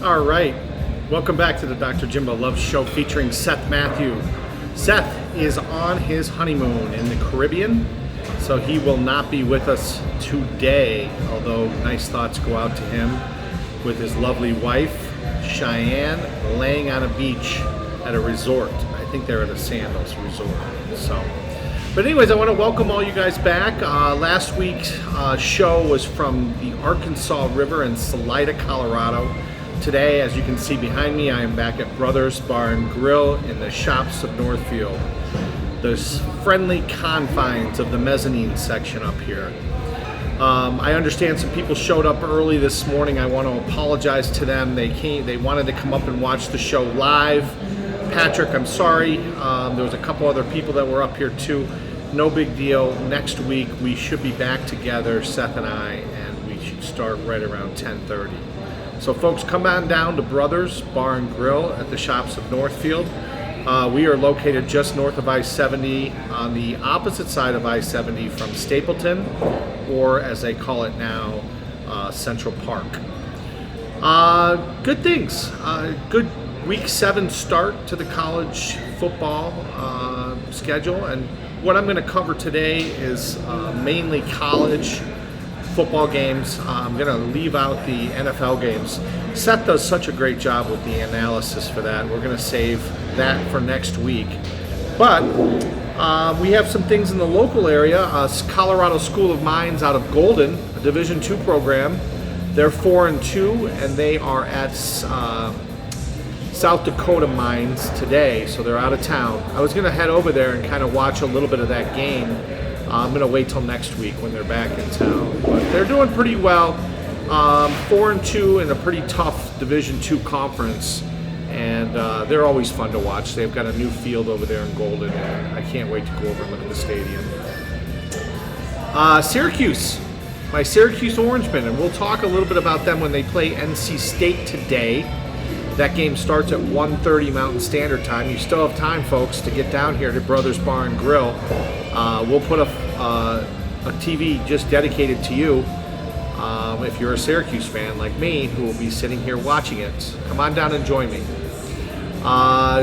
All right, welcome back to the Dr. Jimbo Love Show featuring Seth Matthew. Seth is on his honeymoon in the Caribbean, so he will not be with us today, although nice thoughts go out to him with his lovely wife, Cheyenne, laying on a beach at a resort. I think they're at a Sandals resort. But anyways, I want to welcome all you guys back. Last week's show was from the Arkansas River in Salida, Colorado. Today, as you can see behind me, I am back at Brothers Bar and Grill in the shops of Northfield. The friendly confines of the mezzanine section up here. I understand some people showed up early this morning. I want to apologize to them. They wanted to come up and watch the show live. Patrick, I'm sorry. There was a couple other people that were up here too. No big deal. Next week we should be back together, Seth and I, and we should start right around 10:30. So folks, come on down to Brothers Bar and Grill at the shops of Northfield. We are located just north of I-70 on the opposite side of I-70 from Stapleton, or as they call it now, Central Park. Good things. Good Week 7 start to the college football schedule, and what I'm going to cover today is mainly college football games. I'm going to leave out the NFL games. Seth does such a great job with the analysis for that. We're going to save that for next week. But we have some things in the local area. Colorado School of Mines out of Golden, a Division II program. They're 4-2, and they are at South Dakota Mines today, so they're out of town. I was going to head over there and kind of watch a little bit of that game. I'm going to wait till next week when they're back in town. But they're doing pretty well. 4-2 in a pretty tough Division II conference, and they're always fun to watch. They've got a new field over there in Golden, and I can't wait to go over and look at the stadium. Syracuse, my Syracuse Orangemen, and we'll talk a little bit about them when they play NC State today. That game starts at 1:30 Mountain Standard Time. You still have time, folks, to get down here to Brothers Bar and Grill. We'll put a TV just dedicated to you. If you're a Syracuse fan like me, who will be sitting here watching it, come on down and join me.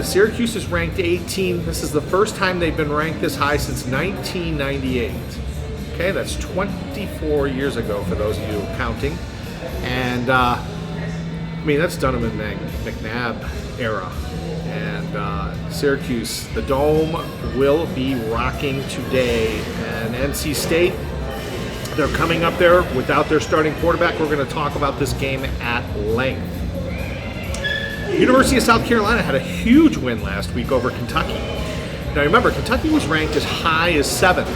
Syracuse is ranked 18. This is the first time they've been ranked this high since 1998. Okay, that's 24 years ago for those of you counting. And that's Donovan McNabb era. And Syracuse, the Dome will be rocking today. And NC State, they're coming up there without their starting quarterback. We're going to talk about this game at length. University of South Carolina had a huge win last week over Kentucky. Now remember, Kentucky was ranked as high as 7th.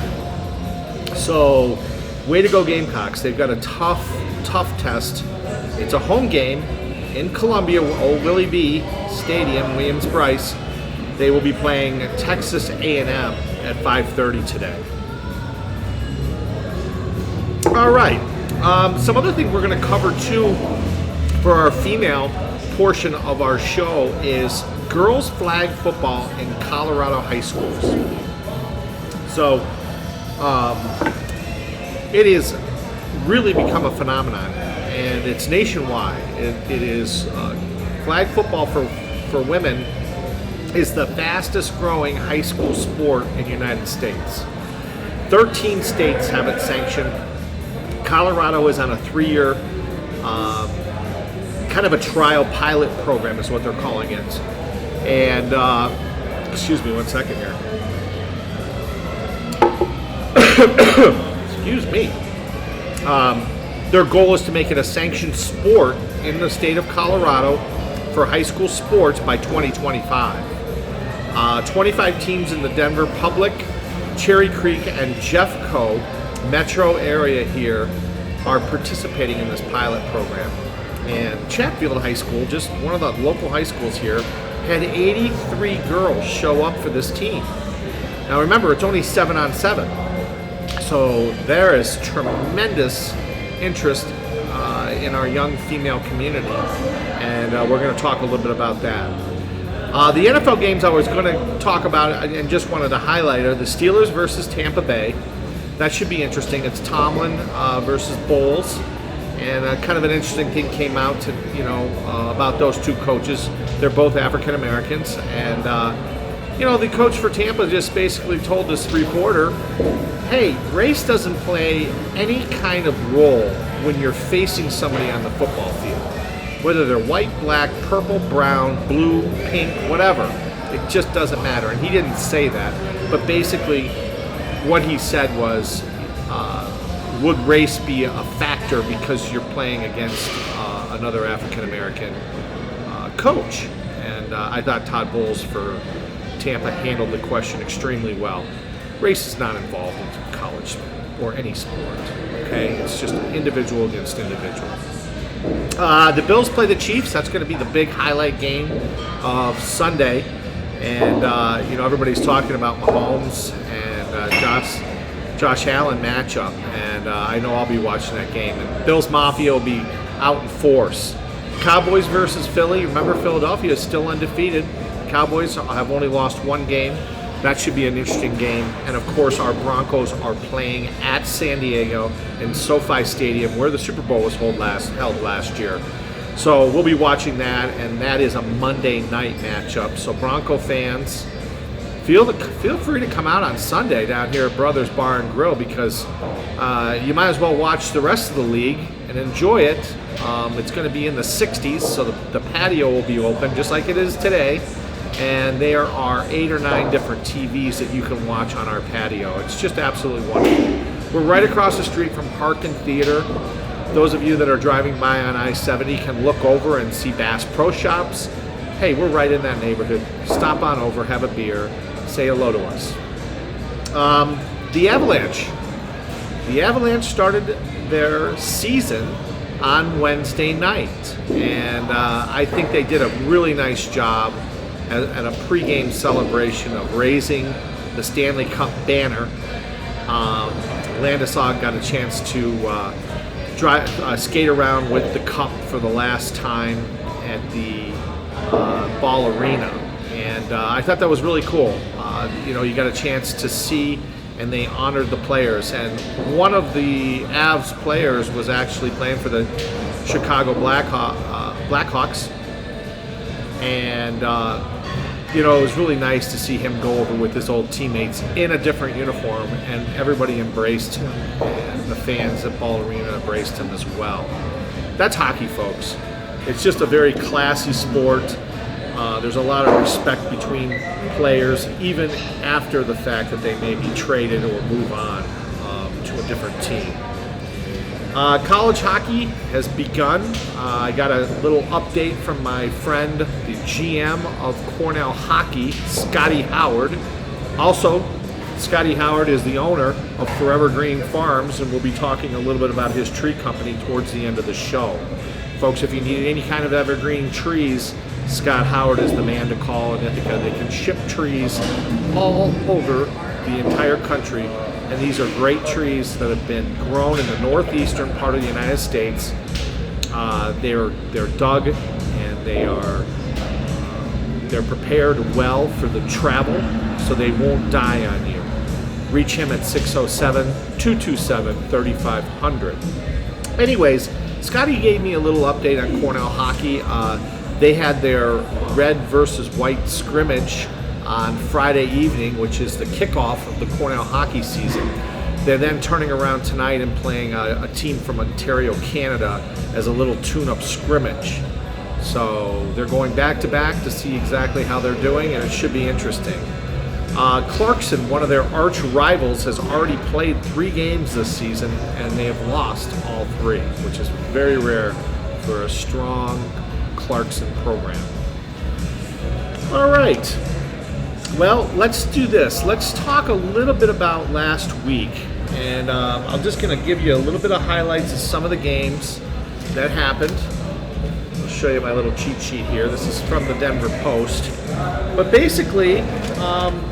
So, way to go Gamecocks. They've got a tough test. It's a home game in Columbia, Old Willie B. Stadium, Williams-Brice. They will be playing Texas A&M at 5:30 today. All right. Some other thing we're going to cover too for our female portion of our show is girls flag football in Colorado high schools. So it has really become a phenomenon, and it's nationwide. It is flag football for women is the fastest growing high school sport in the United States. 13 states have it sanctioned. Colorado is on a 3-year kind of a trial pilot program is what they're calling it. And excuse me one second here. Excuse me. Their goal is to make it a sanctioned sport in the state of Colorado for high school sports by 2025. 25 teams in the Denver Public, Cherry Creek, and Jeffco metro area here are participating in this pilot program. And Chatfield High School, just one of the local high schools here, had 83 girls show up for this team. Now remember, it's only 7-on-7. So there is tremendous interest in our young female community, and we're going to talk a little bit about that. The NFL games I was going to talk about and just wanted to highlight are the Steelers versus Tampa Bay. That should be interesting. It's Tomlin versus Bowles. and kind of an interesting thing came out to about those two coaches. They're both African Americans, and the coach for Tampa just basically told this reporter, "Hey, race doesn't play any kind of role when you're facing somebody on the football field, whether they're white, black, purple, brown, blue, pink, whatever. It just doesn't matter." And he didn't say that, but basically what he said was, would race be a factor because you're playing against another African-American coach? And I thought Todd Bowles for Tampa handled the question extremely well. Race is not involved in college or any sport, okay? It's just individual against individual. The Bills play the Chiefs. That's going to be the big highlight game of Sunday. And, everybody's talking about Mahomes and Josh Allen matchup. And I know I'll be watching that game. And Bills Mafia will be out in force. Cowboys versus Philly. Remember, Philadelphia is still undefeated. Cowboys have only lost one game. That should be an interesting game. And, of course, our Broncos are playing at San Diego in SoFi Stadium, where the Super Bowl was held last year. So we'll be watching that, and that is a Monday night matchup. So Bronco fans, feel free to come out on Sunday down here at Brothers Bar and Grill, because you might as well watch the rest of the league and enjoy it. It's going to be in the 60s, so the patio will be open just like it is today. And there are 8 or 9 different TVs that you can watch on our patio. It's just absolutely wonderful. We're right across the street from Harkin Theater. Those of you that are driving by on I-70 can look over and see Bass Pro Shops. Hey, we're right in that neighborhood. Stop on over, have a beer, say hello to us. The Avalanche. The Avalanche started their season on Wednesday night. And I think they did a really nice job at a pregame celebration of raising the Stanley Cup banner. Landeskog got a chance to skate around with the cup for the last time at the Ball Arena, and I thought that was really cool. You got a chance to see, and they honored the players, and one of the Avs players was actually playing for the Chicago Blackhawks, and it was really nice to see him go over with his old teammates in a different uniform, and everybody embraced him, and the fans at Ball Arena embraced him as well. That's hockey, folks. It's just a very classy sport. There's a lot of respect between players, even after the fact that they may be traded or move on to a different team. College hockey has begun. I got a little update from my friend, the GM of Cornell Hockey, Scotty Howard. Also, Scotty Howard is the owner of Forever Green Farms, and we'll be talking a little bit about his tree company towards the end of the show. Folks, if you need any kind of evergreen trees, Scott Howard is the man to call in Ithaca. They can ship trees all over the entire country. And these are great trees that have been grown in the northeastern part of the United States. They're dug, and they're prepared well for the travel, so they won't die on you. Reach him at 607-227-3500. Anyways, Scotty gave me a little update on Cornell hockey. They had their red versus white scrimmage on Friday evening, which is the kickoff of the Cornell hockey season. They're then turning around tonight and playing a team from Ontario, Canada, as a little tune-up scrimmage. So they're going back-to-back to see exactly how they're doing, and it should be interesting. Clarkson, one of their arch rivals, has already played 3 games this season, and they have lost all 3, which is very rare for a strong Clarkson program. All right. Well, let's do this. Let's talk a little bit about last week, and I'm just going to give you a little bit of highlights of some of the games that happened. I'll show you my little cheat sheet here. This is from the Denver Post. But basically,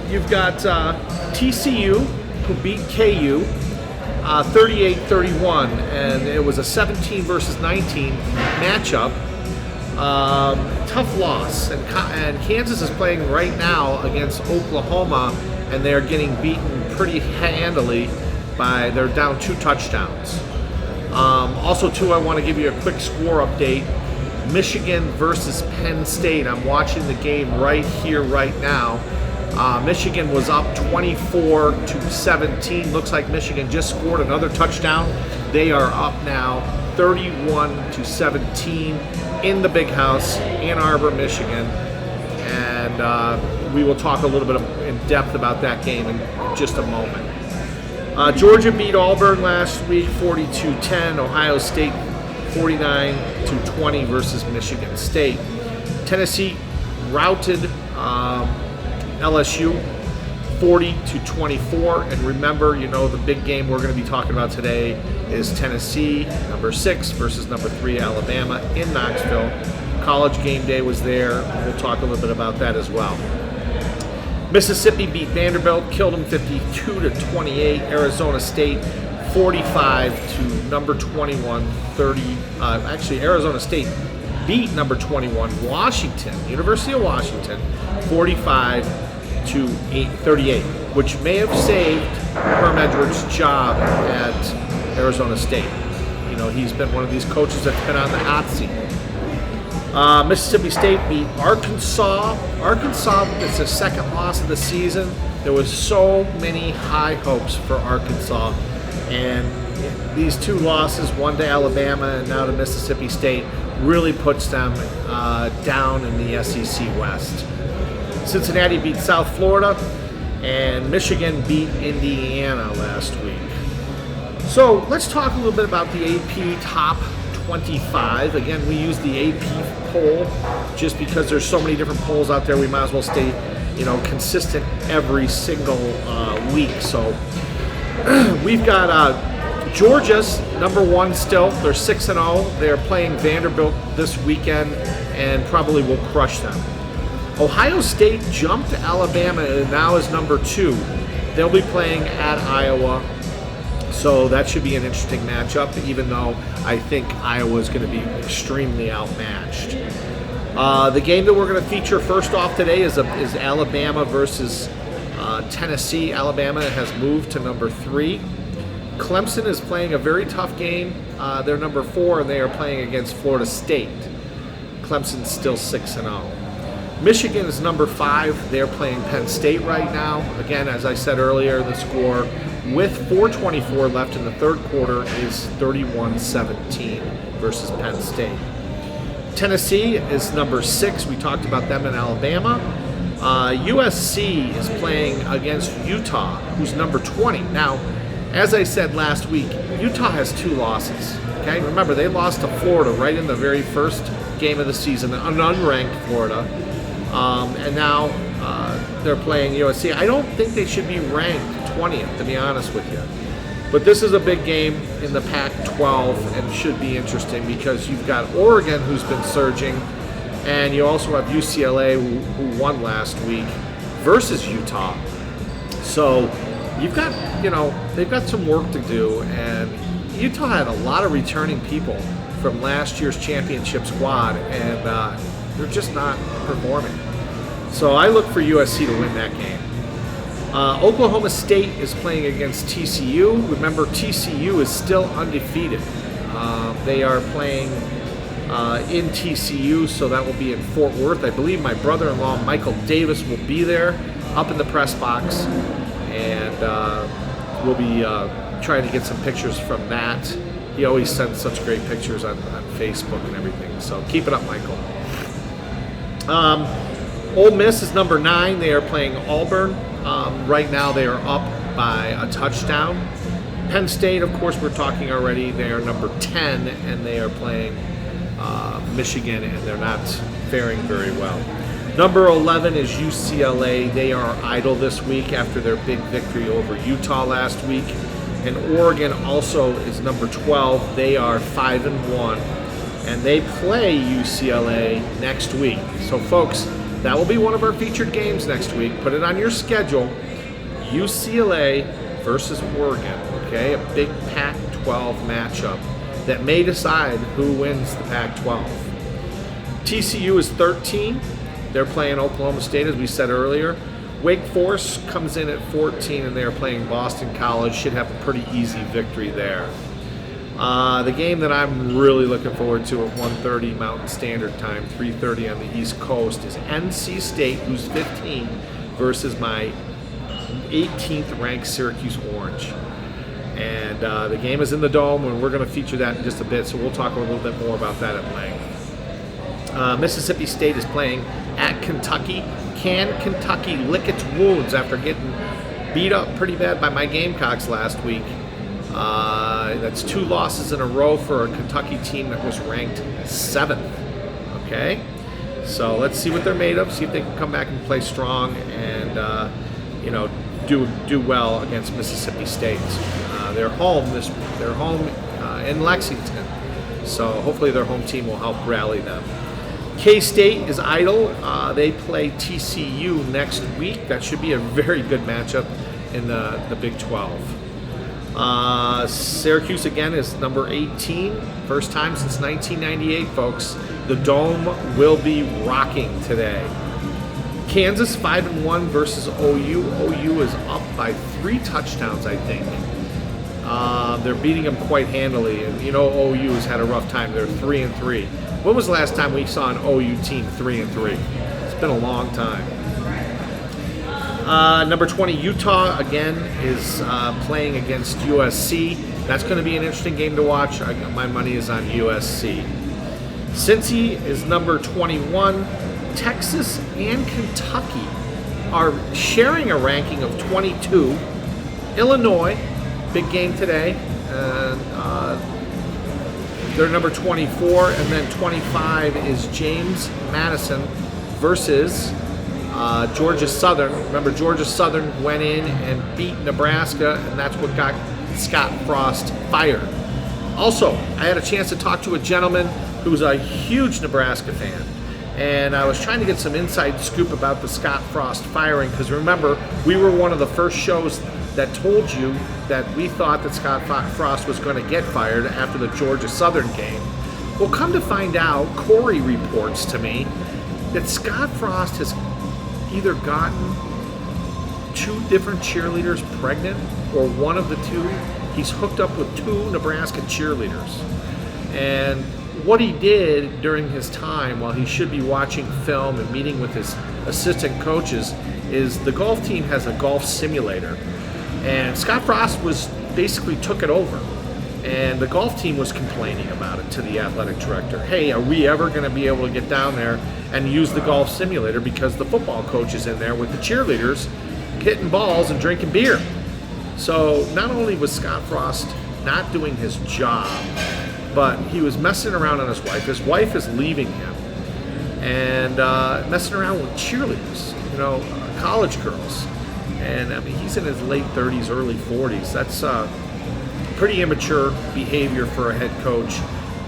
you've got TCU, who beat KU 38-31, and it was a 17 versus 19 matchup. Tough loss, and Kansas is playing right now against Oklahoma, and they're getting beaten pretty handily they're down 2 touchdowns. Also, too, I want to give you a quick score update. Michigan versus Penn State. I'm watching the game right here, right now. Michigan was up 24-17. Looks like Michigan just scored another touchdown. They are up now 31-17 in the Big House, Ann Arbor, Michigan. And we will talk a little bit in depth about that game in just a moment. Georgia beat Auburn last week 42-10. Ohio State 49-20 versus Michigan State. Tennessee routed LSU 40-24. And remember, the big game we're going to be talking about today is Tennessee, number 6 versus number 3 Alabama in Knoxville. College game day was there. We'll talk a little bit about that as well. Mississippi beat Vanderbilt, killed them 52-28. Arizona State 45 to number 21, 30. Actually, Arizona State beat number 21 Washington, University of Washington, 45-38, which may have saved Herm Edwards' job at Arizona State. He's been one of these coaches that's been on the hot seat. Mississippi State beat Arkansas. Arkansas, it's their second loss of the season. There was so many high hopes for Arkansas. And these two losses, one to Alabama and now to Mississippi State, really puts them down in the SEC West. Cincinnati beat South Florida, and Michigan beat Indiana last week. So let's talk a little bit about the AP Top 25. Again, we use the AP poll just because there's so many different polls out there. We might as well stay, consistent every single week. So we've got Georgia's number 1 still. They're 6-0. They're playing Vanderbilt this weekend and probably will crush them. Ohio State jumped Alabama and now is number 2. They'll be playing at Iowa. So that should be an interesting matchup, even though I think Iowa is going to be extremely outmatched. The game that we're going to feature first off today is Alabama versus Tennessee. Alabama has moved to number 3. Clemson is playing a very tough game. They're number 4, and they are playing against Florida State. Clemson's still 6-0. Michigan is number 5. They're playing Penn State right now. Again, as I said earlier, the score with 4:24 left in the third quarter is 31-17 versus Penn State. Tennessee is number 6. We talked about them in Alabama. USC is playing against Utah, who's number 20. Now, as I said last week, Utah has 2 losses. Okay, remember they lost to Florida right in the very first game of the season, an unranked Florida, and now they're playing USC. I don't think they should be ranked 20th, to be honest with you. But this is a big game in the Pac-12 and should be interesting because you've got Oregon, who's been surging, and you also have UCLA, who won last week, versus Utah. So you've got, they've got some work to do, and Utah had a lot of returning people from last year's championship squad, and they're just not performing. So I look for USC to win that game. Oklahoma State is playing against TCU. Remember, TCU is still undefeated. They are playing in TCU, so that will be in Fort Worth. I believe my brother-in-law, Michael Davis, will be there up in the press box, and we'll be trying to get some pictures from that. He always sends such great pictures on Facebook and everything, so keep it up, Michael. Ole Miss is number 9. They are playing Auburn. Right now they are up by a touchdown. Penn State, of course, we're talking already. They are number 10, and they are playing Michigan, and they're not faring very well. Number 11 is UCLA. They are idle this week after their big victory over Utah last week. And Oregon also is number 12. They are 5-1, and they play UCLA next week. So, folks, that will be one of our featured games next week. Put it on your schedule. UCLA versus Oregon, okay? A big Pac-12 matchup that may decide who wins the Pac-12. TCU is 13. They're playing Oklahoma State, as we said earlier. Wake Forest comes in at 14, and they're playing Boston College. Should have a pretty easy victory there. The game that I'm really looking forward to at 1:30 Mountain Standard Time, 3:30 on the East Coast, is NC State, who's 15, versus my 18th ranked Syracuse Orange. And the game is in the Dome, and we're going to feature that in just a bit, so we'll talk a little bit more about that at length. Mississippi State is playing at Kentucky. Can Kentucky lick its wounds after getting beat up pretty bad by my Gamecocks last week? That's 2 losses in a row for a Kentucky team that was ranked 7th. Okay, so let's see what they're made of. See if they can come back and play strong and do well against Mississippi State. They're home in Lexington, so hopefully their home team will help rally them. K-State is idle. They play TCU next week. That should be a very good matchup in the Big 12. Syracuse again is number 18. First time since 1998, folks. The Dome will be rocking today. Kansas 5-1 versus OU. OU is up by 3 touchdowns, I think. They're beating them quite handily, and OU has had a rough time. They're 3-3. When was the last time we saw an OU team 3-3? It's been a long time. Number 20, Utah, again, is playing against USC. That's going to be an interesting game to watch. My money is on USC. Cincy is number 21. Texas and Kentucky are sharing a ranking of 22. Illinois, big game today. They're number 24, and then 25 is James Madison versus Georgia Southern. Remember, Georgia Southern went in and beat Nebraska, and that's what got Scott Frost fired. Also, I had a chance to talk to a gentleman who's a huge Nebraska fan, and I was trying to get some inside scoop about the Scott Frost firing, because remember, we were one of the first shows that told you that we thought that Scott Frost was going to get fired after the Georgia Southern game. Well, come to find out, Corey reports to me that Scott Frost has either gotten 2 different cheerleaders pregnant, or one of the 2. He's hooked up with 2 Nebraska cheerleaders. And what he did during his time, while he should be watching film and meeting with his assistant coaches, is the golf team has a golf simulator. And Scott Frost basically took it over. And the golf team was complaining about it to the athletic director. Hey, are we ever going to be able to get down there and use the golf simulator, because the football coach is in there with the cheerleaders hitting balls and drinking beer. So not only was Scott Frost not doing his job, but he was messing around on his wife. His wife is leaving him and messing around with cheerleaders, college girls. And I mean, he's in his late 30s, early 40s. That's pretty immature behavior for a head coach.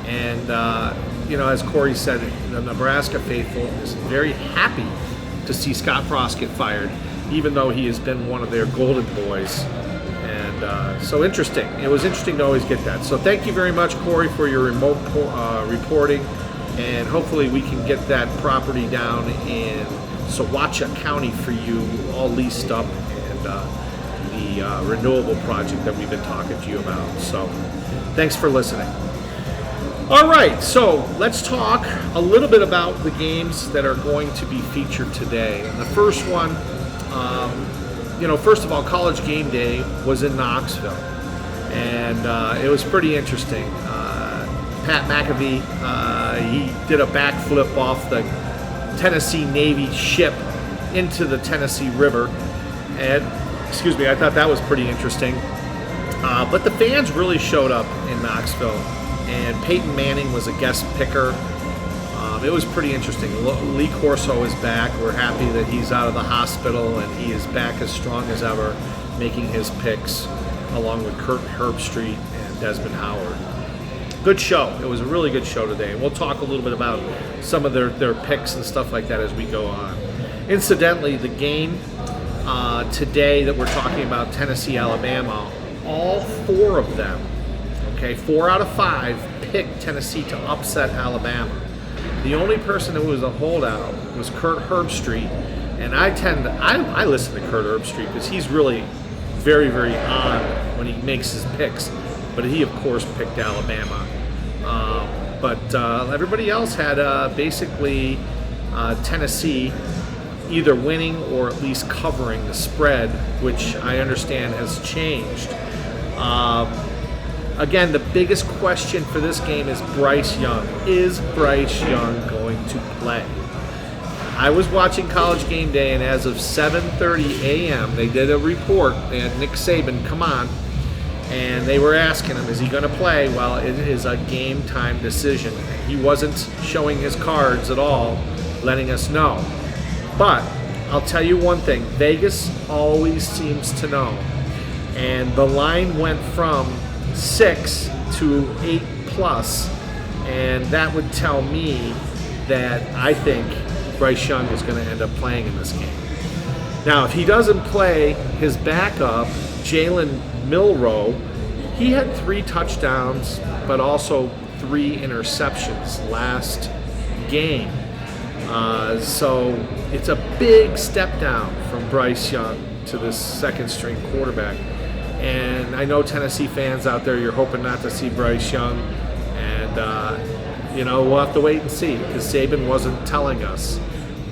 And, as Corey said, the Nebraska faithful is very happy to see Scott Frost get fired, even though he has been one of their golden boys. And so interesting. It was interesting to always get that. So thank you very much, Corey, for your remote reporting. And hopefully we can get that property down in Sawacha County for you, all leased up, and the renewable project that we've been talking to you about. So thanks for listening. All right, so let's talk a little bit about the games that are going to be featured today. And the first one, first of all, College Game Day was in Knoxville, and it was pretty interesting. Pat McAfee, he did a backflip off the Tennessee Navy ship into the Tennessee River, and I thought that was pretty interesting. But the fans really showed up in Knoxville, and Peyton Manning was a guest picker. It was pretty interesting. Lee Corso is back. We're happy that he's out of the hospital, and he is back as strong as ever, making his picks along with Kurt Herbstreit and Desmond Howard. Good show. It was a really good show today, and we'll talk a little bit about some of their picks and stuff like that as we go on. Incidentally, the game today that we're talking about, Tennessee, Alabama, all 4 of them, 4 out of 5 picked Tennessee to upset Alabama. The only person who was a holdout was Kurt Herbstreit, and I listen to Kurt Herbstreit because he's really very, very on when he makes his picks. but he, of course, picked Alabama. But everybody else had basically Tennessee either winning or at least covering the spread, which I understand has changed. Again, the biggest question for this game is Bryce Young. Is Bryce Young going to play? I was watching College Game Day, and as of 7:30 a.m., they did a report. They had Nick Saban come on, and they were asking him, is he going to play? Well, it is a game-time decision. He wasn't showing his cards at all, letting us know. But I'll tell you one thing. Vegas always seems to know. And the line went from 6 to 8+, and that would tell me that I think Bryce Young is going to end up playing in this game. Now, if he doesn't play, his backup, Jalen Milroe, he had 3 touchdowns, but also 3 interceptions last game. So it's a big step down from Bryce Young to this second-string quarterback. And I know Tennessee fans out there, you're hoping not to see Bryce Young. And, we'll have to wait and see because Saban wasn't telling us.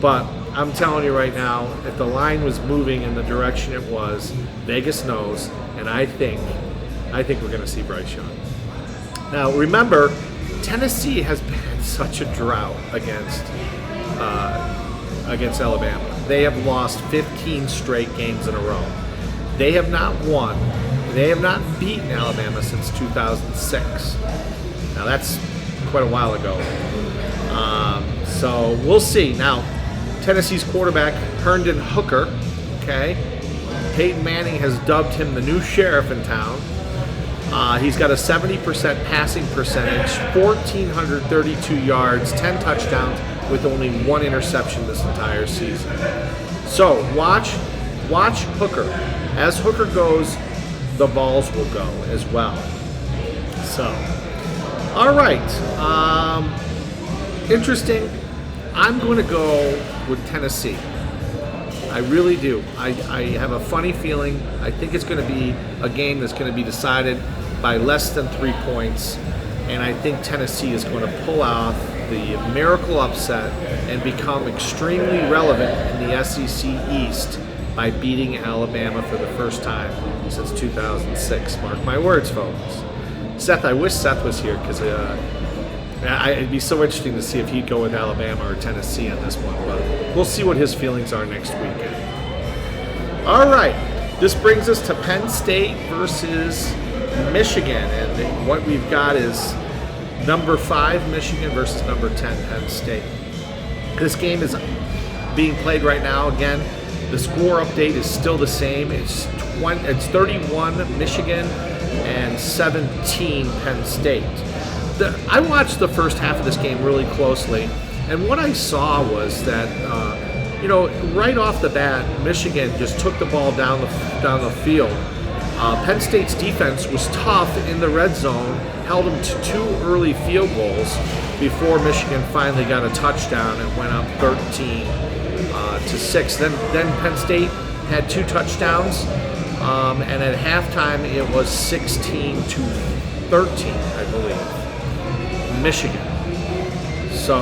But I'm telling you right now, if the line was moving in the direction it was, Vegas knows, and I think we're going to see Bryce Young. Now, remember, Tennessee has been such a drought against Alabama. They have lost 15 straight games in a row. They have not won. They have not beaten Alabama since 2006. Now, that's quite a while ago. So we'll see. Now, Tennessee's quarterback, Herndon Hooker, okay? Peyton Manning has dubbed him the new sheriff in town. He's got a 70% passing percentage, 1,432 yards, 10 touchdowns, with only 1 interception this entire season. So watch Hooker. As Hooker goes, the balls will go as well. So, all right. Interesting. I'm going to go with Tennessee. I really do. I have a funny feeling. I think it's going to be a game that's going to be decided by less than 3 points. And I think Tennessee is going to pull off the miracle upset and become extremely relevant in the SEC East by beating Alabama for the first time since 2006. Mark my words, folks. Seth, I wish Seth was here because it'd be so interesting to see if he'd go with Alabama or Tennessee on this one. But we'll see what his feelings are next weekend. All right. This brings us to Penn State versus Michigan. And what we've got is number 5 Michigan versus number 10 Penn State. This game is being played right now. Again, the score update is still the same. It's 31 Michigan and 17 Penn State. I watched the first half of this game really closely, and what I saw was that right off the bat, Michigan just took the ball down the field. Penn State's defense was tough in the red zone, held them to 2 early field goals before Michigan finally got a touchdown and went up 13-6. Then Penn State had 2 touchdowns, and at halftime it was 16-13, I believe. Michigan. So,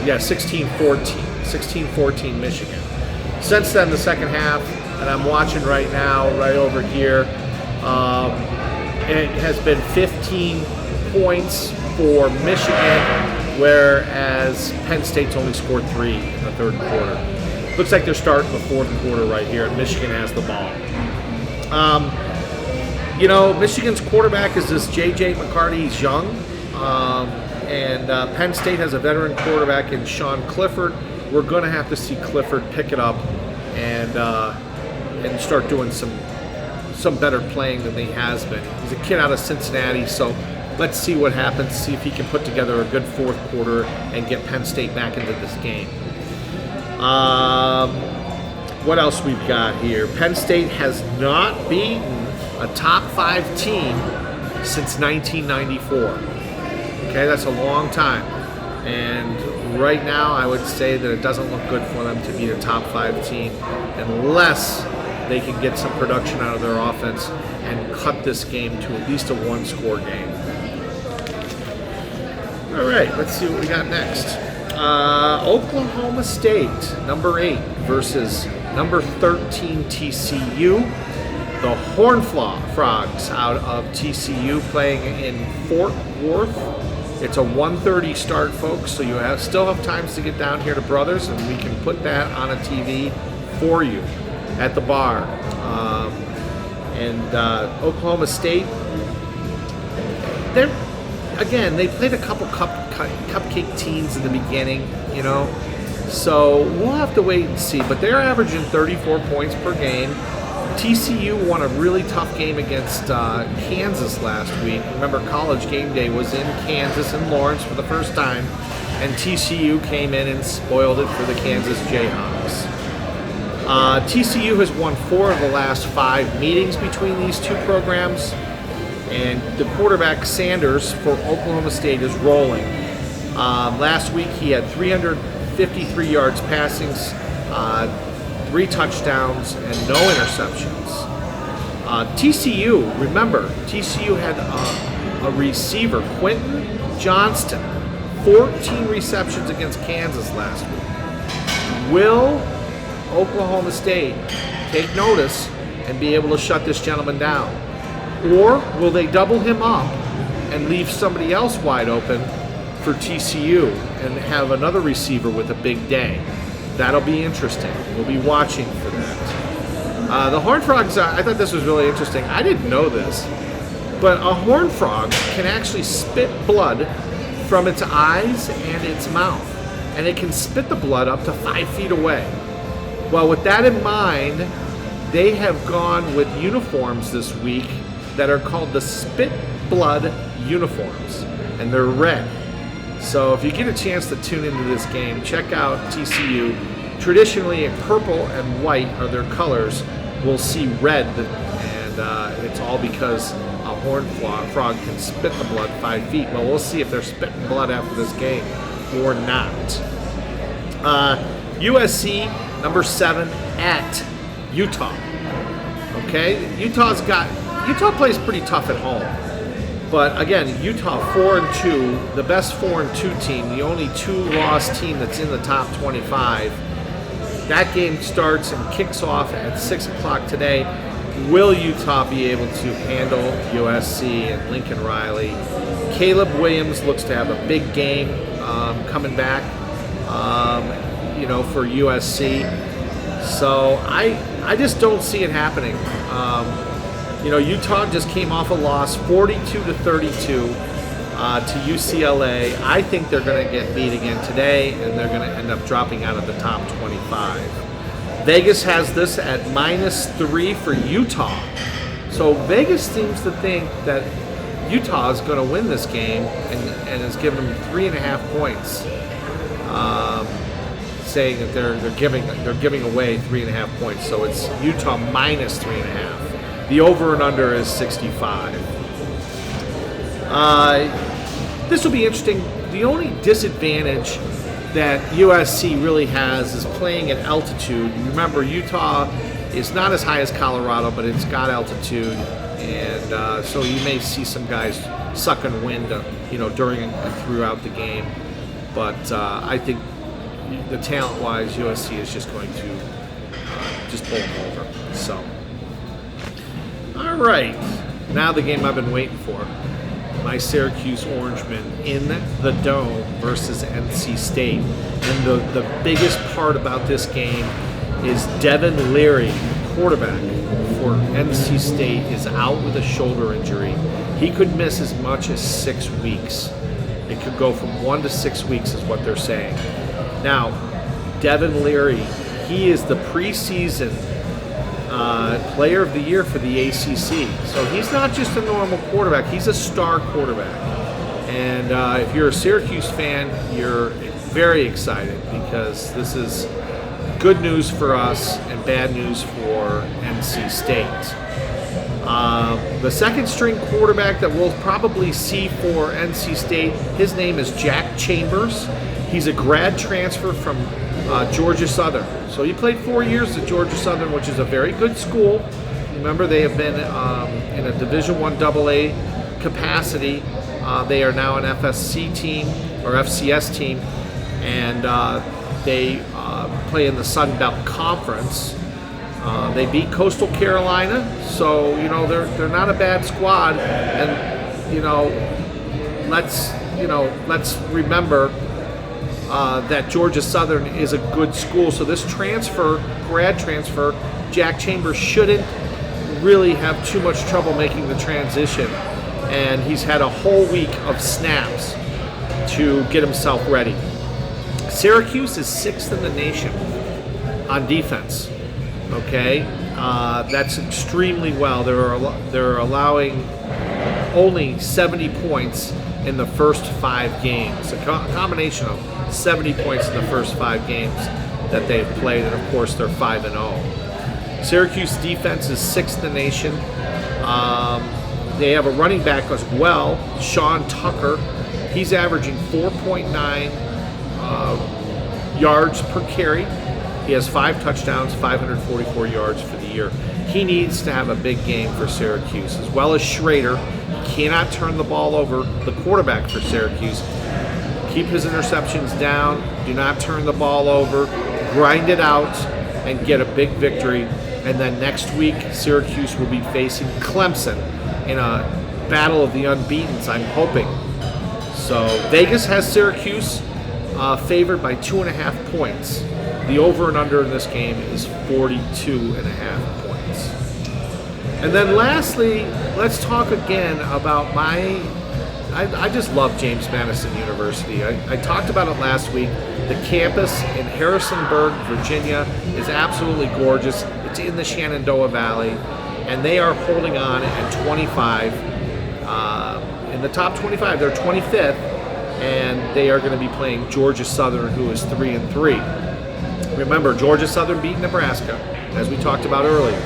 yeah, 16-14 Michigan. Since then, the second half, and I'm watching right now, right over here, it has been 15 points for Michigan, whereas Penn State's only scored 3 in the third quarter. Looks like they're starting the fourth quarter right here, and Michigan has the ball. Michigan's quarterback is this J.J. McCarty. He's young. And Penn State has a veteran quarterback in Sean Clifford. We're going to have to see Clifford pick it up and start doing some better playing than he has been. He's a kid out of Cincinnati, so let's see what happens, see if he can put together a good fourth quarter and get Penn State back into this game. What else we've got here? Penn State has not beaten a top 5 team since 1994. Okay, that's a long time. And right now, I would say that it doesn't look good for them to beat a top 5 team unless they can get some production out of their offense and cut this game to at least a one-score game. All right, let's see what we got next. Oklahoma State, number 8, versus number 13 TCU. The Horned Frogs out of TCU playing in Fort Worth. It's a 1:30 start, folks, so you still have times to get down here to Brothers, and we can put that on a TV for you at the bar. Oklahoma State, they played a couple cupcake teams in the beginning, so we'll have to wait and see. But they're averaging 34 points per game. TCU won a really tough game against Kansas last week. Remember, College Game Day was in Kansas and Lawrence for the first time, and TCU came in and spoiled it for the Kansas Jayhawks. TCU has won 4 of the last 5 meetings between these two programs, and the quarterback Sanders for Oklahoma State is rolling. Last week he had 353 yards passing, 3 touchdowns, and no interceptions. TCU, remember, TCU had a receiver, Quentin Johnston, 14 receptions against Kansas last week. Will Oklahoma State take notice and be able to shut this gentleman down? Or will they double him up and leave somebody else wide open for TCU and have another receiver with a big day? That'll be interesting. We'll be watching for that. The Horned Frogs, I thought this was really interesting. I didn't know this, but a horned frog can actually spit blood from its eyes and its mouth, and it can spit the blood up to 5 feet away. Well, with that in mind, they have gone with uniforms this week that are called the Spit Blood uniforms, and they're red. So if you get a chance to tune into this game, check out TCU. Traditionally, purple and white are their colors. We'll see red, and it's all because a horned frog can spit the blood 5 feet. Well, we'll see if they're spitting blood after this game or not. USC, number 7, at Utah. Okay, Utah plays pretty tough at home. But again, Utah 4-2, the best 4-2 team, the only 2-loss team that's in the top 25. That game starts and kicks off at 6 o'clock today. Will Utah be able to handle USC and Lincoln Riley? Caleb Williams looks to have a big game coming back, for USC. So I just don't see it happening. Utah just came off a loss, 42-32 to UCLA. I think they're going to get beat again today, and they're going to end up dropping out of the top 25. Vegas has this at -3 for Utah. So Vegas seems to think that Utah is going to win this game and is giving them 3.5 points, saying that they're giving away 3.5 points. So it's Utah -3.5. The over and under is 65. This will be interesting. The only disadvantage that USC really has is playing at altitude. Remember, Utah is not as high as Colorado, but it's got altitude, and so you may see some guys sucking wind, during and throughout the game. But I think the talent-wise, USC is just going to just pull them over. So. All right, now the game I've been waiting for. My Syracuse Orangemen in the Dome versus NC State. And the biggest part about this game is Devin Leary, quarterback for NC State, is out with a shoulder injury. He could miss as much as 6 weeks. It could go from 1 to 6 weeks is what they're saying. Now, Devin Leary, he is the preseason Player of the Year for the ACC. So he's not just a normal quarterback, he's a star quarterback. And if you're a Syracuse fan, you're very excited because this is good news for us and bad news for NC State. The second string quarterback that we'll probably see for NC State, his name is Jack Chambers. He's a grad transfer from Georgia Southern. So he played 4 years at Georgia Southern, which is a very good school. Remember, they have been in a Division I AA capacity. They are now an FSC team or FCS team, and they play in the Sun Belt Conference. They beat Coastal Carolina, so they're not a bad squad. And let's remember that Georgia Southern is a good school. So this grad transfer, Jack Chambers shouldn't really have too much trouble making the transition. And he's had a whole week of snaps to get himself ready. Syracuse is 6th in the nation on defense. Okay, that's extremely well. They're allowing only 70 points in the first 5 games. A combination of 70 points in the first 5 games that they've played, and of course they're 5-0. Syracuse defense is 6th in the nation. They have a running back as well, Sean Tucker. He's averaging 4.9 yards per carry. He has 5 touchdowns, 544 yards for the year. He needs to have a big game for Syracuse, as well as Schrader. He cannot turn the ball over, the quarterback for Syracuse. Keep his interceptions down. Do not turn the ball over. Grind it out and get a big victory. And then next week, Syracuse will be facing Clemson in a battle of the unbeatens, I'm hoping. So Vegas has Syracuse favored by 2.5 points. The over and under in this game is 42.5 points. And then lastly, let's talk again about I just love James Madison University. I talked about it last week. The campus in Harrisonburg, Virginia is absolutely gorgeous. It's in the Shenandoah Valley, and they are holding on at 25. In the top 25, they're 25th, and they are going to be playing Georgia Southern, who is 3-3. Remember, Georgia Southern beat Nebraska, as we talked about earlier.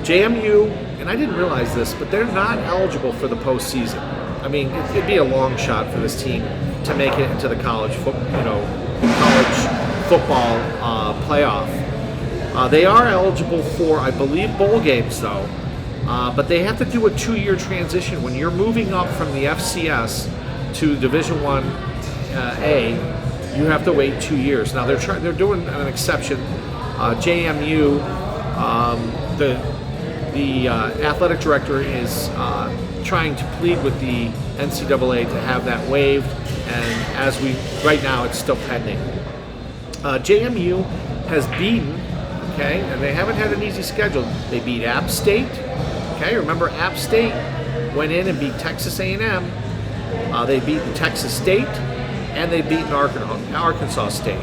JMU, and I didn't realize this, but they're not eligible for the postseason. I mean, it'd be a long shot for this team to make it into the college football playoff. They are eligible for, I believe, bowl games, though. But they have to do a 2-year transition. When you're moving up from the FCS to Division I-A, you have to wait 2 years. Now they're doing an exception. JMU, the athletic director is trying to plead with the NCAA to have that waived, and right now it's still pending. JMU has beaten, okay, and they haven't had an easy schedule. They beat App State, okay. Remember, App State went in and beat Texas A&M. They beat Texas State, and they beat Arkansas State.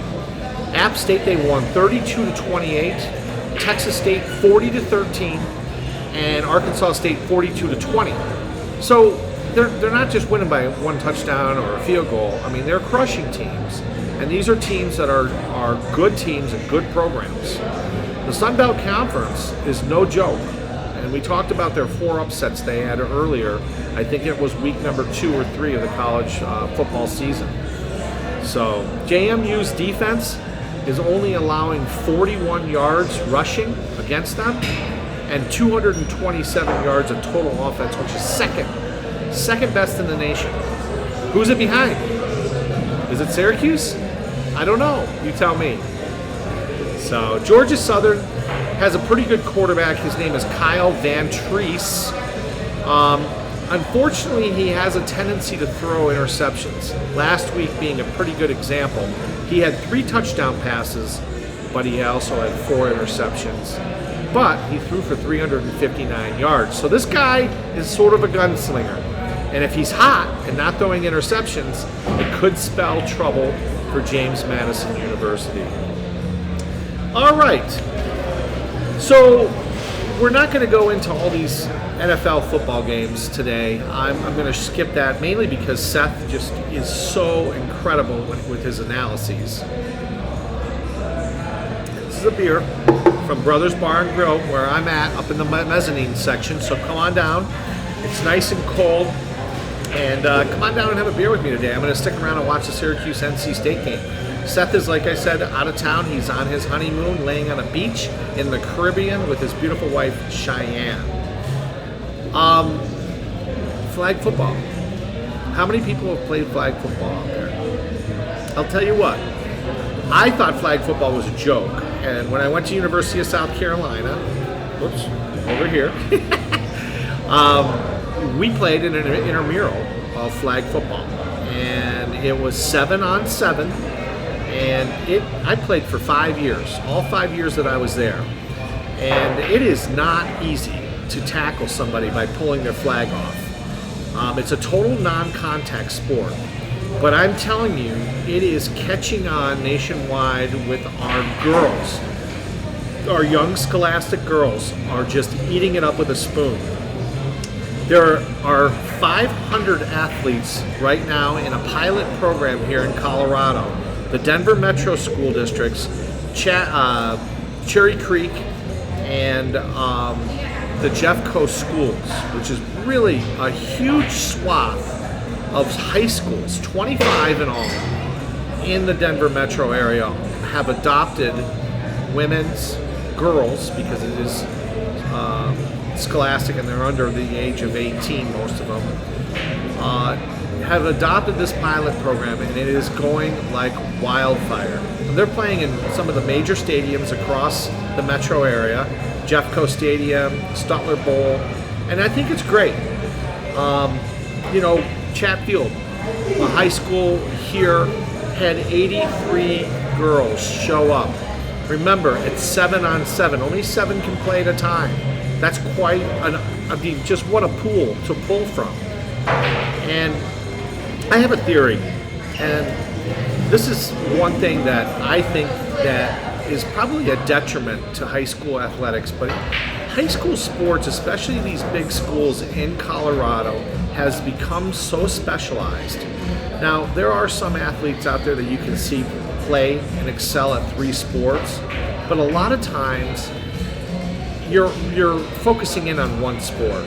App State, they won 32-28. Texas State 40-13, and Arkansas State 42-20. So they're not just winning by 1 touchdown or a field goal. I mean, they're crushing teams, and these are teams that are good teams and good programs. The Sun Belt Conference is no joke, and we talked about their 4 upsets they had earlier. I think it was week number 2 or 3 of the college football season. So JMU's defense is only allowing 41 yards rushing against them and 227 yards of total offense, which is second best in the nation. Who's it behind? Is it Syracuse? I don't know. You tell me. So Georgia Southern has a pretty good quarterback. His name is Kyle Van Treese. Unfortunately, he has a tendency to throw interceptions. Last week being a pretty good example. He had 3 touchdown passes, but he also had 4 interceptions. But he threw for 359 yards. So this guy is sort of a gunslinger. And if he's hot and not throwing interceptions, it could spell trouble for James Madison University. All right. So we're not going to go into all these NFL football games today. I'm going to skip that, mainly because Seth just is so incredible with his analyses. This is a beer from Brothers Bar and Grill, where I'm at, up in the mezzanine section. So come on down. It's nice and cold. And come on down and have a beer with me today. I'm going to stick around and watch the Syracuse-NC State game. Seth is, like I said, out of town. He's on his honeymoon, laying on a beach in the Caribbean with his beautiful wife, Cheyenne. Flag football. How many people have played flag football out there? I'll tell you what. I thought flag football was a joke, and when I went to University of South Carolina, whoops, over here, we played in an intramural of flag football, and it was 7-on-7, and I played for 5 years, all 5 years that I was there, and it is not easy to tackle somebody by pulling their flag off. It's a total non-contact sport. But I'm telling you, it is catching on nationwide with our girls. Our young scholastic girls are just eating it up with a spoon. There are 500 athletes right now in a pilot program here in Colorado. The Denver Metro School Districts, Cherry Creek, and the Jeffco schools, which is really a huge swath of high schools, 25 in all, in the Denver metro area, have adopted women's girls, because it is scholastic and they're under the age of 18, most of them, have adopted this pilot program, and it is going like wildfire. And they're playing in some of the major stadiums across the metro area, Jeffco Stadium, Stutler Bowl, and I think it's great. Chatfield, a high school here, had 83 girls show up. Remember, it's 7-on-7. Only 7 can play at a time. That's quite just what a pool to pull from. And I have a theory, and this is one thing that I think that is probably a detriment to high school athletics, but high school sports, especially these big schools in Colorado, has become so specialized. Now, there are some athletes out there that you can see play and excel at 3 sports, but a lot of times you're focusing in on one sport.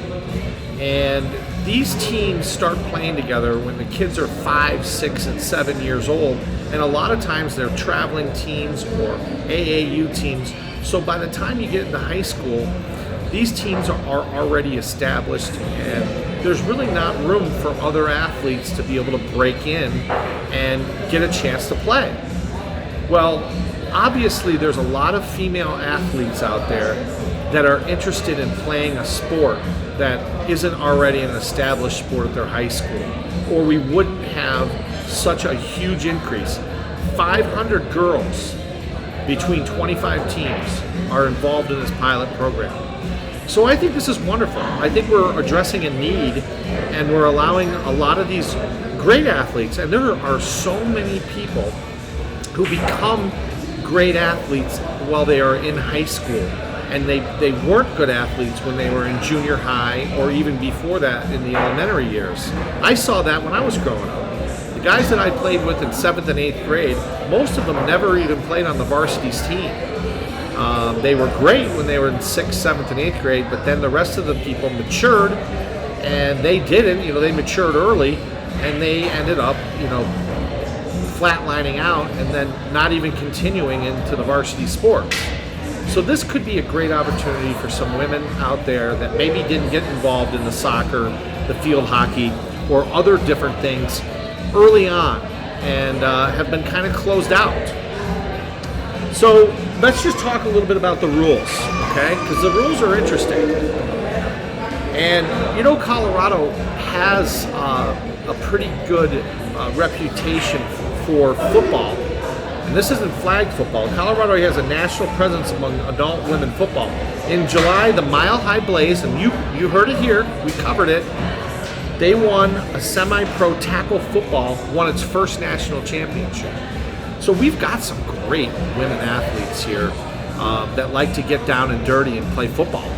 And these teams start playing together when the kids are 5, 6, and 7 years old, and a lot of times they're traveling teams or AAU teams. So by the time you get into high school, these teams are already established, and there's really not room for other athletes to be able to break in and get a chance to play. Well, obviously there's a lot of female athletes out there that are interested in playing a sport that isn't already an established sport at their high school, or we wouldn't have such a huge increase. 500 girls between 25 teams are involved in this pilot program. So I think this is wonderful. I think we're addressing a need, and we're allowing a lot of these great athletes, and there are so many people who become great athletes while they are in high school, and they weren't good athletes when they were in junior high or even before that in the elementary years. I saw that when I was growing up. The guys that I played with in 7th and 8th grade, most of them never even played on the varsity's team. They were great when they were in 6th, 7th, and 8th grade, but then the rest of the people matured, and they didn't. They matured early, and they ended up, flatlining out and then not even continuing into the varsity sports. So this could be a great opportunity for some women out there that maybe didn't get involved in the soccer, the field hockey, or other different things early on, and have been kind of closed out. So let's just talk a little bit about the rules, okay? Because the rules are interesting. And Colorado has a pretty good reputation for football. And this isn't flag football. Colorado has a national presence among adult women football. In July, the Mile High Blaze, and you heard it here, we covered it, they won a semi-pro tackle football, won its first national championship. So we've got some great women athletes here that like to get down and dirty and play football.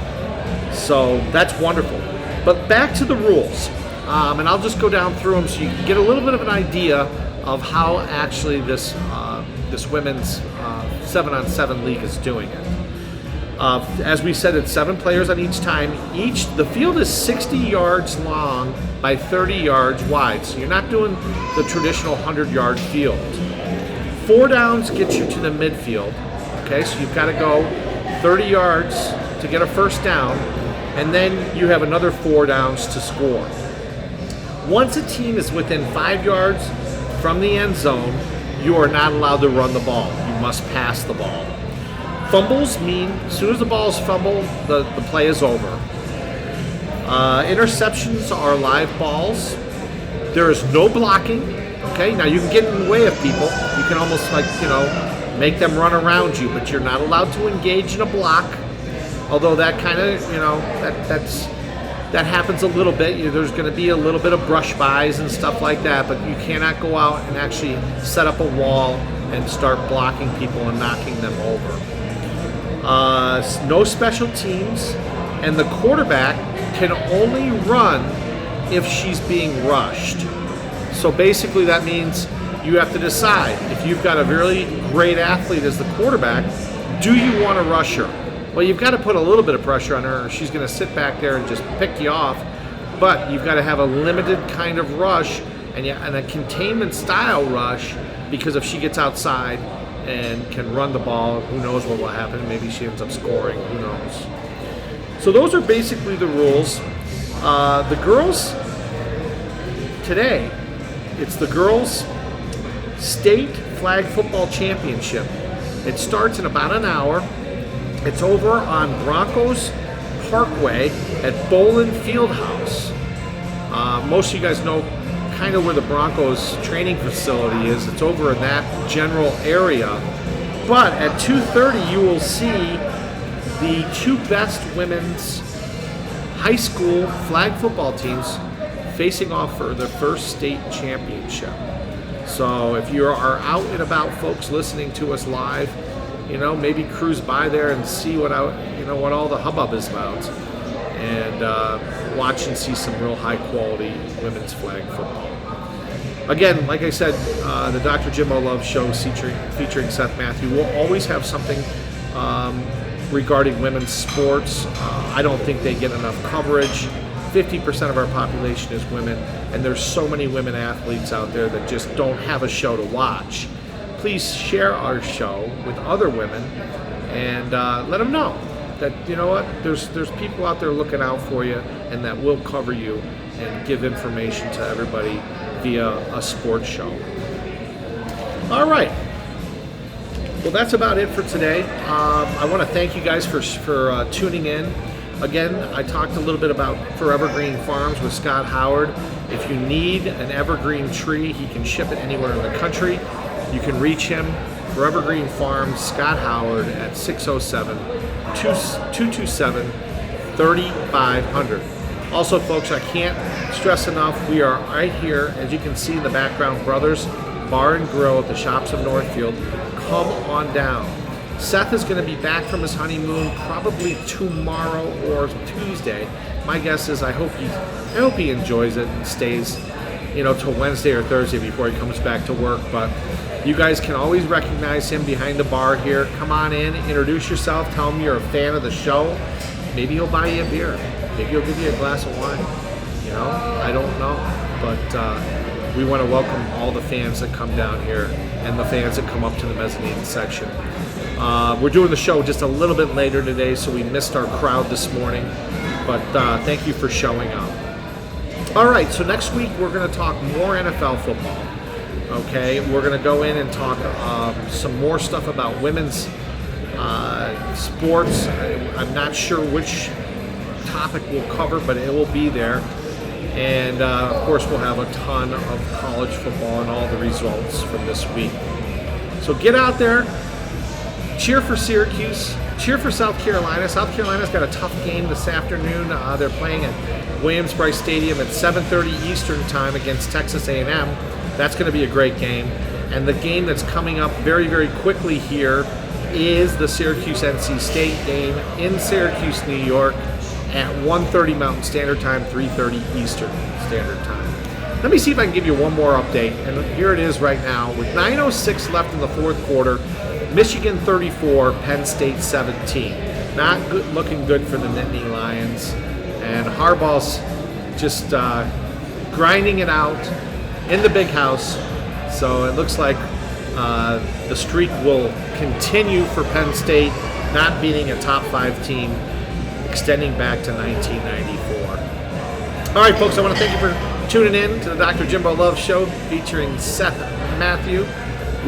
So that's wonderful. But back to the rules. And I'll just go down through them so you can get a little bit of an idea of how actually this women's 7-on-7 league is doing it. As we said, it's 7 players on each time. The field is 60 yards long by 30 yards wide, so you're not doing the traditional 100-yard field. 4 downs gets you to the midfield. Okay, so you've got to go 30 yards to get a first down, and then you have another 4 downs to score. Once a team is within 5 yards from the end zone, you are not allowed to run the ball. You must pass the ball. Fumbles mean as soon as the ball is fumbled, the play is over. Interceptions are live balls. There is no blocking. Okay, now you can get in the way of people. You can almost make them run around you, but you're not allowed to engage in a block. Although that kind of, that happens a little bit. There's going to be a little bit of brush bys and stuff like that, but you cannot go out and actually set up a wall and start blocking people and knocking them over. No special teams, and the quarterback can only run if she's being rushed. So basically that means you have to decide, if you've got a really great athlete as the quarterback, do you want to rush her? Well, you've got to put a little bit of pressure on her, or she's going to sit back there and just pick you off. But you've got to have a limited kind of rush and a containment style rush, because if she gets outside and can run the ball, who knows what will happen. Maybe she ends up scoring, who knows. So those are basically the rules. The girls today, it's the girls' state flag football championship. It starts in about an hour. It's over on Broncos Parkway at Bolin Fieldhouse. Most of you guys know kind of where the Broncos training facility is. It's over in that general area. But at 2:30 you will see the 2 best women's high school flag football teams facing off for their first state championship. So if you are out and about, folks listening to us live, maybe cruise by there and see what all the hubbub is about, and watch and see some real high quality women's flag football. Again, like I said, the Dr. Jimbo Love Show featuring Seth Matthew will always have something regarding women's sports. I don't think they get enough coverage. 50% of our population is women, and there's so many women athletes out there that just don't have a show to watch. Please share our show with other women and let them know that, there's people out there looking out for you, and that will cover you and give information to everybody via a sports show. All right. Well, that's about it for today. I want to thank you guys for tuning in. Again, I talked a little bit about Forever Green Farms with Scott Howard. If you need an evergreen tree, he can ship it anywhere in the country. You can reach him, Forever Green Farms, Scott Howard, at 607-227-3500. Also, folks, I can't stress enough, we are right here, as you can see in the background, Brothers Bar and Grill at the Shops of Northfield. Come on down. Seth is going to be back from his honeymoon probably tomorrow or Tuesday. My guess is I hope he enjoys it and stays, till Wednesday or Thursday before he comes back to work. But you guys can always recognize him behind the bar here. Come on in, introduce yourself, tell him you're a fan of the show. Maybe he'll buy you a beer. Maybe he'll give you a glass of wine. I don't know. But we want to welcome all the fans that come down here and the fans that come up to the mezzanine section. We're doing the show just a little bit later today, so we missed our crowd this morning. But thank you for showing up. All right, so next week we're going to talk more NFL football. Okay, we're going to go in and talk some more stuff about women's sports. I'm not sure which topic we'll cover, but it will be there. And of course, we'll have a ton of college football and all the results from this week. So get out there. Cheer for Syracuse. Cheer for South Carolina. South Carolina's got a tough game this afternoon. They're playing at Williams-Brice Stadium at 7:30 Eastern Time against Texas A&M. That's going to be a great game. And the game that's coming up very, very quickly here is the Syracuse-NC State game in Syracuse, New York at 1:30 Mountain Standard Time, 3:30 Eastern Standard Time. Let me see if I can give you one more update. And here it is right now. With 9:06 left in the fourth quarter, Michigan 34, Penn State 17. Not good, looking good for the Nittany Lions. And Harbaugh's just grinding it out in the big house. So it looks like The streak will continue for Penn State, not beating a top 5 team, extending back to 1994. All right, folks, I want to thank you for tuning in to the Dr. Jimbo Love Show featuring Seth Matthew.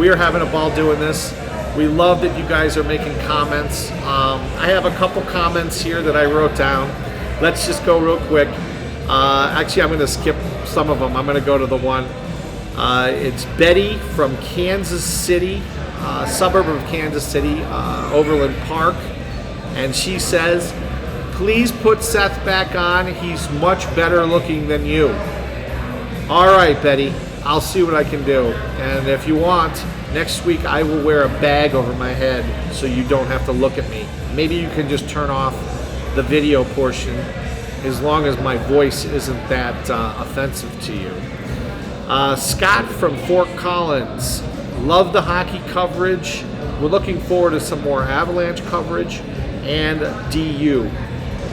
We are having a ball doing this. We love that you guys are making comments. I have a couple comments here that I wrote down. Let's just go real quick. Actually, I'm going to skip some of them. I'm going to go to the one. It's Betty from Kansas City, suburb of Kansas City, Overland Park. And she says, please put Seth back on. He's much better looking than you. All right, Betty. I'll see what I can do. And if you want, next week I will wear a bag over my head so you don't have to look at me. Maybe you can just turn off the video portion as long as my voice isn't that offensive to you. Scott from Fort Collins. Love the hockey coverage. We're looking forward to some more Avalanche coverage and DU.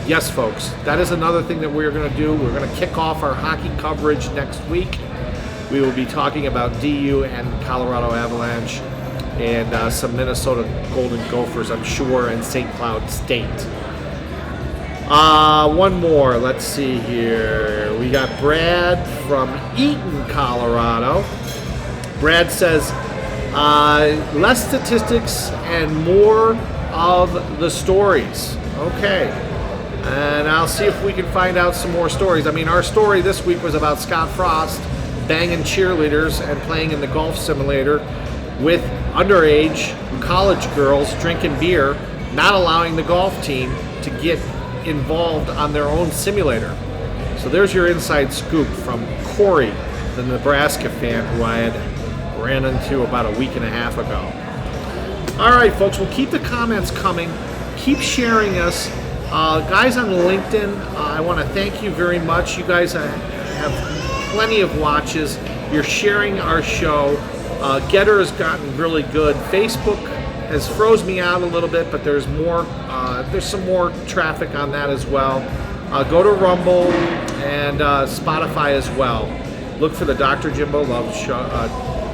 Yes, folks, that is another thing that we're going to do. We're going to kick off our hockey coverage next week. We will be talking about DU and Colorado Avalanche and some Minnesota Golden Gophers, I'm sure, and St. Cloud State. One more. Let's see here. We got Brad from Eaton, Colorado. Brad says, less statistics and more of the stories. Okay. And I'll see if we can find out some more stories. I mean, our story this week was about Scott Frost banging cheerleaders and playing in the golf simulator with underage college girls drinking beer, not allowing the golf team to get involved on their own simulator. So there's your inside scoop from Corey, the Nebraska fan who I had ran into about a week and a half ago. All right, folks, we'll keep the comments coming. Keep sharing us. Guys on LinkedIn, I want to thank you very much. You guys have plenty of watches. You're sharing our show. Getter has gotten really good. Facebook has froze me out a little bit, but there's more. There's some more traffic on that as well. Go to Rumble and Spotify as well. Look for the Dr. Jimbo Love Show.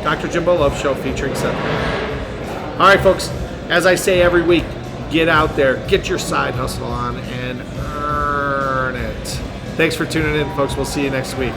Dr. Jimbo Love Show featuring Seth. All right, folks. As I say every week, get out there, get your side hustle on, and earn it. Thanks for tuning in, folks. We'll see you next week.